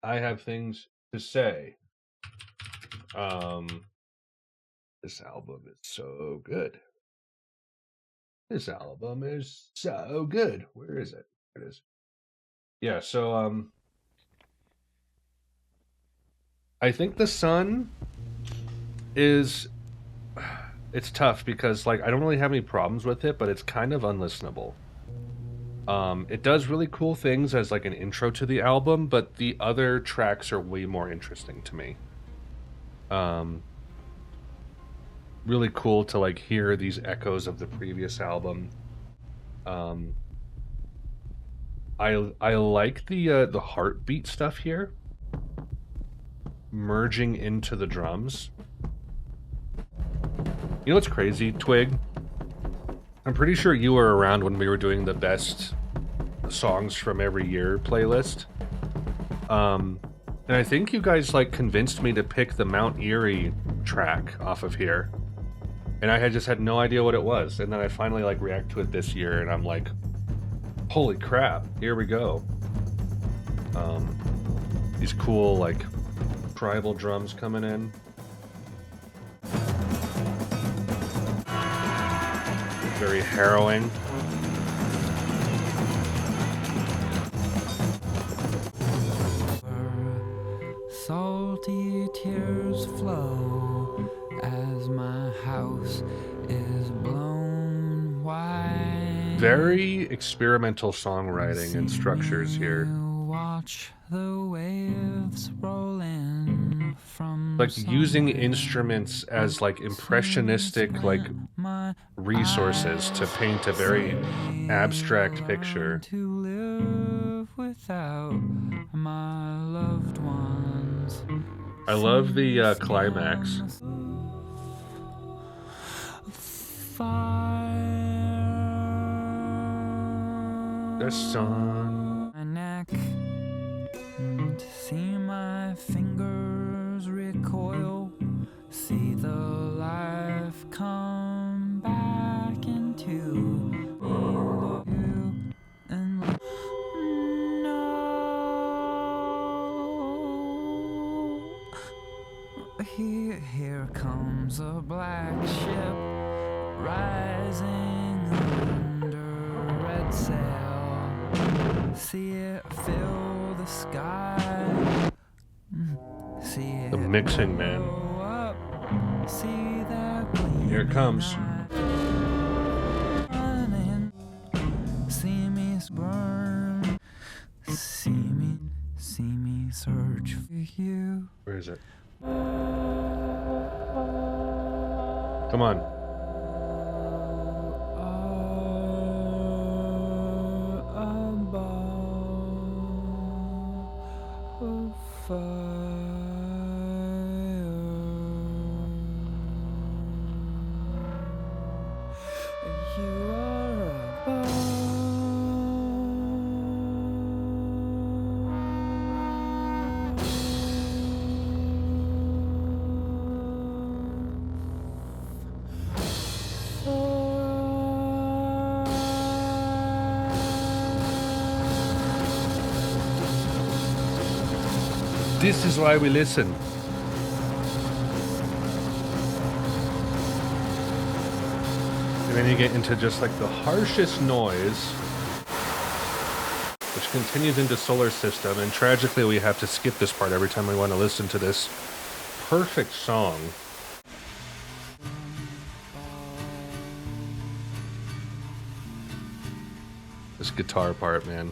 I have things to say. Um, this album is so good. This album is so good. Where is it? There it is. Yeah, so I think the sun is it's tough because like I don't really have any problems with it, but it's kind of unlistenable. It does really cool things as like an intro to the album, but the other tracks are way more interesting to me. Um, really cool to like hear these echoes of the previous album. Um, I like the heartbeat stuff here merging into the drums. You know what's crazy, Twig? I'm pretty sure you were around when we were doing the best songs from every year playlist. And I think you guys like convinced me to pick the Mount Eerie track off of here. And I had just had no idea what it was. And then I finally like react to it this year and I'm like, holy crap, here we go. These cool like tribal drums coming in. Very harrowing. Salty tears flow as my house is blown wide. Very experimental songwriting and structures here. Watch the waves roll in from like using instruments as like impressionistic like resources to paint a very abstract picture. to live without my loved ones. I love the climax. The sun. My neck to see my fingers recoil, see the life come back into you and no. Here comes a black ship rising under red sail. See it fill the sky. See it The mixing, man. blow up. See that Here it comes. running. See me burn. See me search for you. Where is it? Come on. This is why we listen. And then you get into just like the harshest noise, which continues into Solar System. And tragically, we have to skip this part every time we want to listen to this perfect song. This guitar part, man.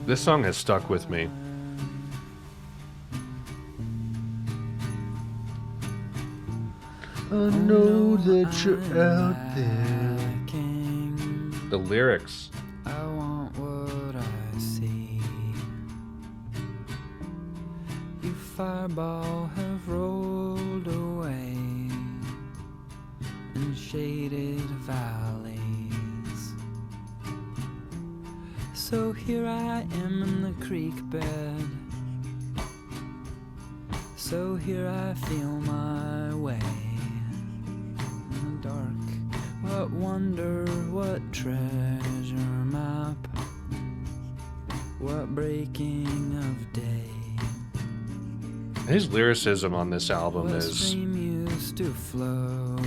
This song has stuck with me. I know that you're out there. The lyrics. I want what I see. You fireball have rolled away in shaded valleys. So here I am in the creek bed. So here I feel my way in the dark. What wonder, what treasure map what breaking of day. His lyricism on this album What is stream used to flow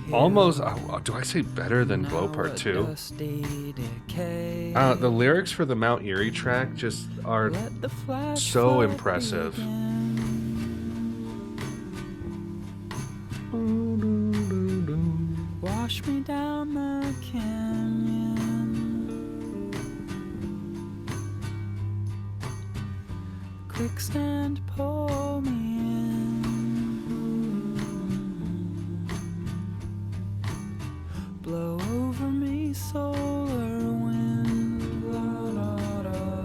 here. almost, do I say better than Blow Now Part what 2? dusty decay. The lyrics for the Mount Eerie track just are Let the flash so flood impressive. begin. Wash me down the canyon. Quicksand, pull me in. Blow over me, solar wind. La, da, da,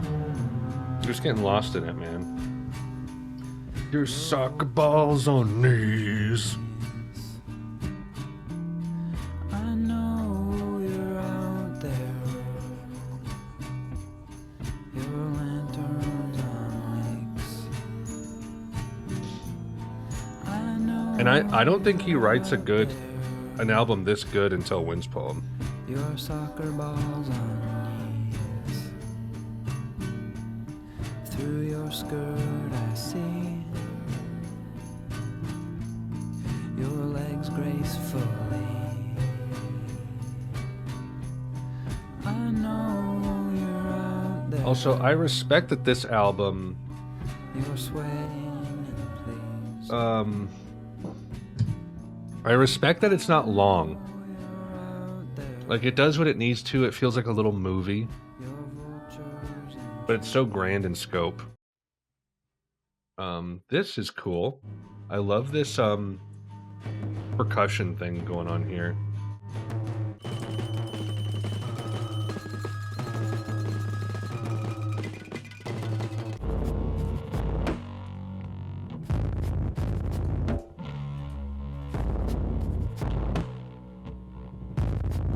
da. Just getting lost in it, man. Your soccer balls on knees. I know you're out there. Your lanterns on lakes. I know. And I don't think he writes you're out there. an album this good until Wind's Poem. Your soccer balls on knees. Through your skirt I see your legs gracefully. I know you're out there. Also, I respect that this album, You're swaying in place. I respect that it's not long. You're out there. Like, it does what it needs to. It feels like a little movie, Your vultures and but it's so grand in scope. This is cool. I love this, percussion thing going on here.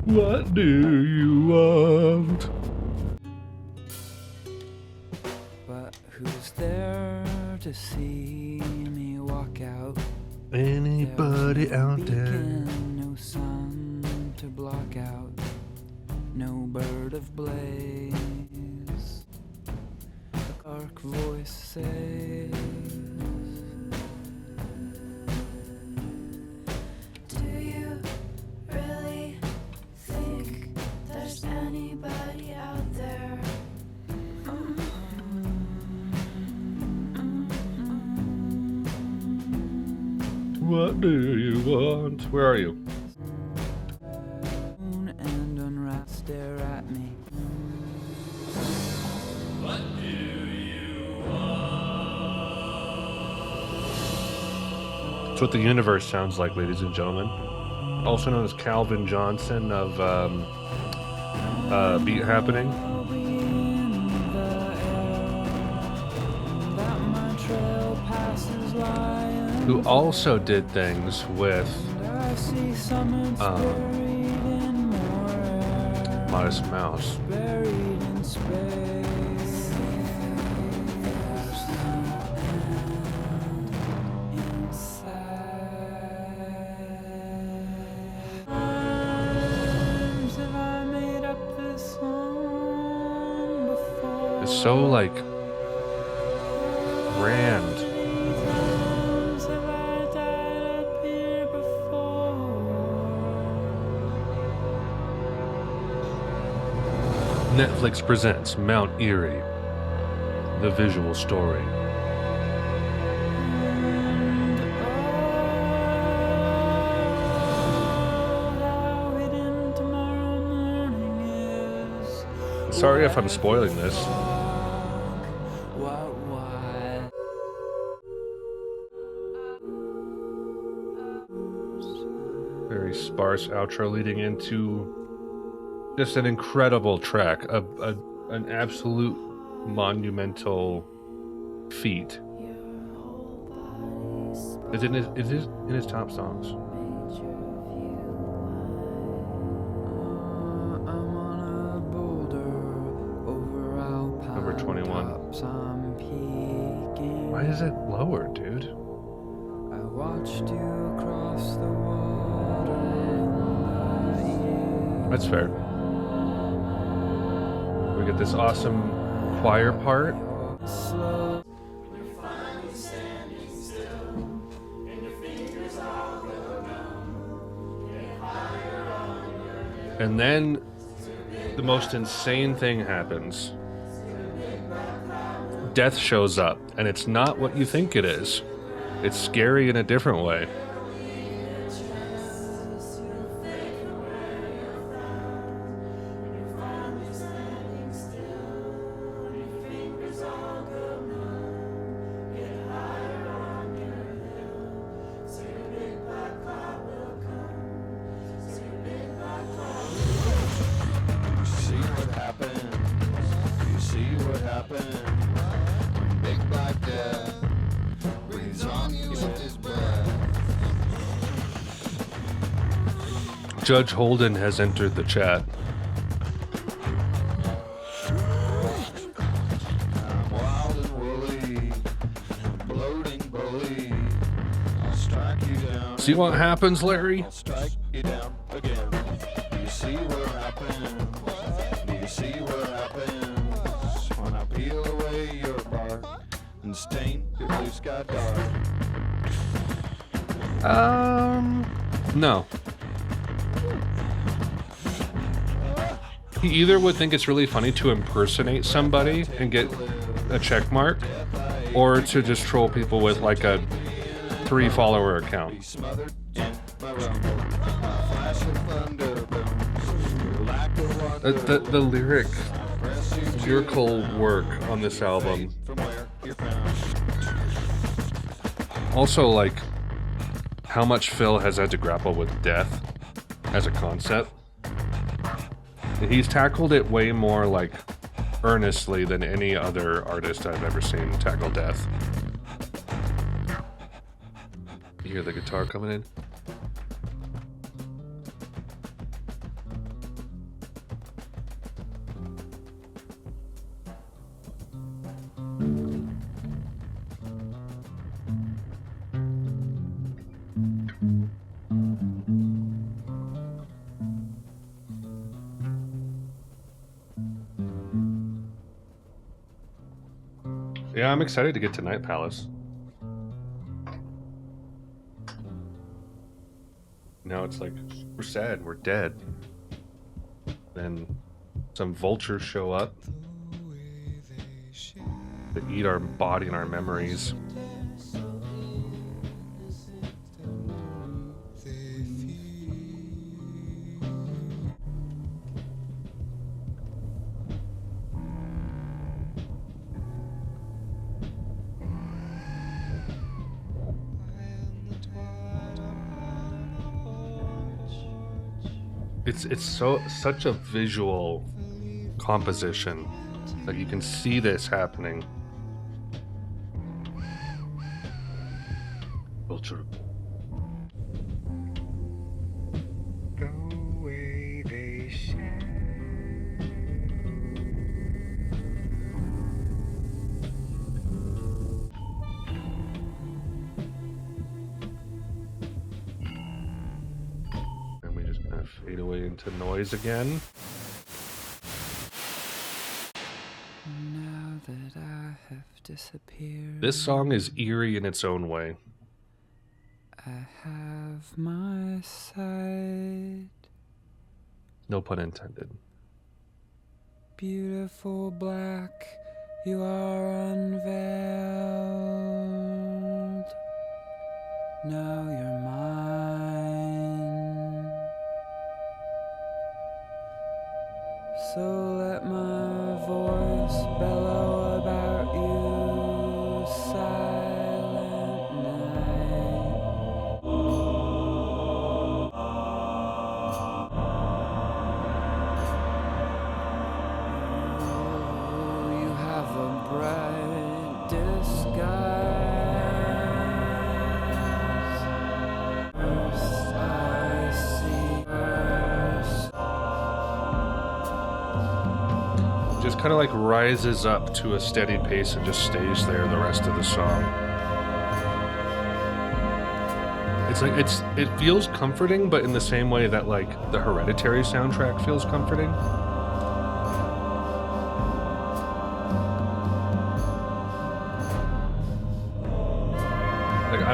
What do you want? But who's there to see me walk out? Anybody out there? Beacon, no sun to block out, no bird of blaze. A dark voice says, Do you really think there's anybody out there? What do you want? Where are you? and unwrapped stare at me. It's what the universe sounds like, ladies and gentlemen. Also known as Calvin Johnson of Beat Happening. I'll be in the air, that my trail passes lion. Who also did things with And I see summits buried in more air, Modest Mouse. buried in space. Times have I made up this song before? It's so, like, grand. Times have I died up here before? Netflix presents Mount Eerie, the visual story. And how hidden tomorrow morning is. Sorry if I'm spoiling this. What? Very sparse outro leading into just an incredible track, an absolute monumental feat. Is it in his top songs? I'm on a boulder over alpine Number 21. tops. I'm peeking. Why is it lower, dude? I watched you across the water in the evening. That's fair. We get this awesome choir part. And then the most insane thing happens. Death shows up, and it's not what you think it is. It's scary in a different way. Judge Holden has entered the chat. See what happens, Larry? I'll strike you down again. Do you see what happens? Do you see what happens when I peel away your bark and stain your blue sky dark? No. He either would think it's really funny to impersonate somebody and get a check mark, or to just troll people with like a 3-follower account. The lyrical work on this album. Also, like, how much Phil has had to grapple with death as a concept. He's tackled it way more, like, earnestly than any other artist I've ever seen tackle death. You hear the guitar coming in? Yeah, I'm excited to get to Night Palace. Now it's like, we're sad, we're dead. Then some vultures show up that eat our body and our memories. It's such a visual composition. Like, you can see this happening. Vulture. The way they And we just kind of fade away into noise again. Now that I have disappeared, This song is eerie in its own way. I have my sight. No pun intended. Beautiful black, you are unveiled. Now you're mine. So let my voice bellow about you, silent night. You have a bright disguise. First I see first. Just kind of like rises up to a steady pace and just stays there the rest of the song. It's like it feels comforting, but in the same way that like the Hereditary soundtrack feels comforting.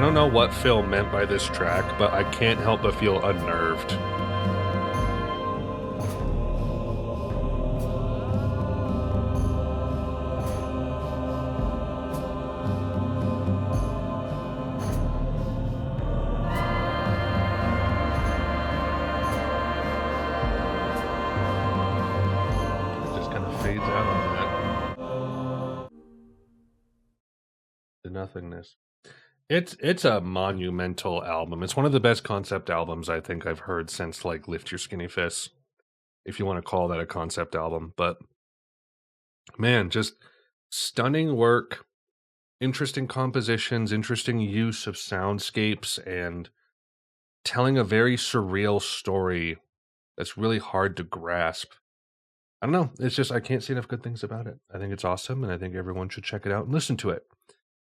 I don't know what Phil meant by this track, but I can't help but feel unnerved. It just kind of fades out on that. The nothingness. It's a monumental album. It's one of the best concept albums I think I've heard since like Lift Your Skinny Fists, if you want to call that a concept album. But man, just stunning work, interesting compositions, interesting use of soundscapes, and telling a very surreal story that's really hard to grasp. I don't know. It's just I can't say enough good things about it. I think it's awesome, and I think everyone should check it out and listen to it.